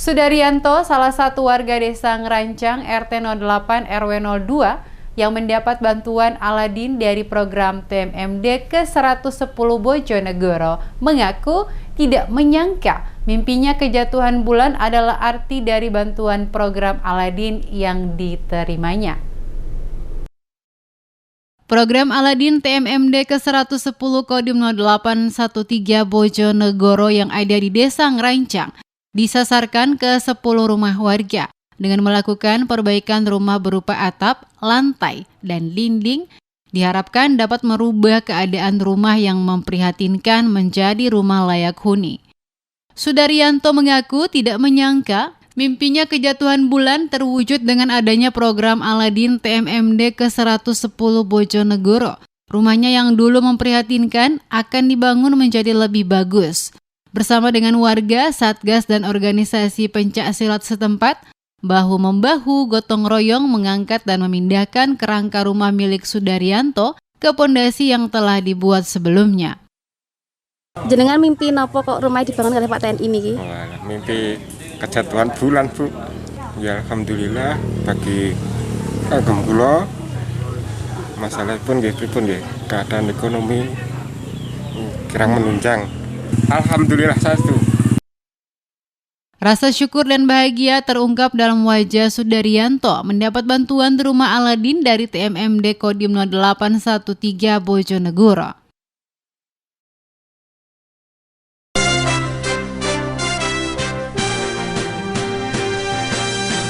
Sudaryanto, salah satu warga desa Ngerancang RT 08 RW 02 yang mendapat bantuan Aladin dari program TMMD ke-110 Bojonegoro, mengaku tidak menyangka mimpinya kejatuhan bulan adalah arti dari bantuan program Aladin yang diterimanya. Program Aladin TMMD ke-110 Kodim 0813 Bojonegoro yang ada di Desa Ngerancang disasarkan ke 10 rumah warga dengan melakukan perbaikan rumah berupa atap, lantai, dan dinding. Diharapkan dapat merubah keadaan rumah yang memprihatinkan menjadi rumah layak huni. Sudaryanto mengaku tidak menyangka mimpinya kejatuhan bulan terwujud dengan adanya program Aladin TMMD ke-110 Bojonegoro. Rumahnya yang dulu memprihatinkan akan dibangun menjadi lebih bagus. Bersama dengan warga, Satgas dan organisasi pencak silat setempat, bahu-membahu gotong royong mengangkat dan memindahkan kerangka rumah milik Sudaryanto ke pondasi yang telah dibuat sebelumnya. Jenengan mimpi nopo kok rumah dibangun oleh Pak TNI ini? Mimpi kejatuhan bulan, Bu. Ya alhamdulillah bagi agem kula masalah pun nggih keadaan ekonomi kirang menunjang. Alhamdulillah satu. Rasa syukur dan bahagia terungkap dalam wajah Sudaryanto mendapat bantuan rumah Aladin dari TMMD Kodim 0813 Bojonegoro.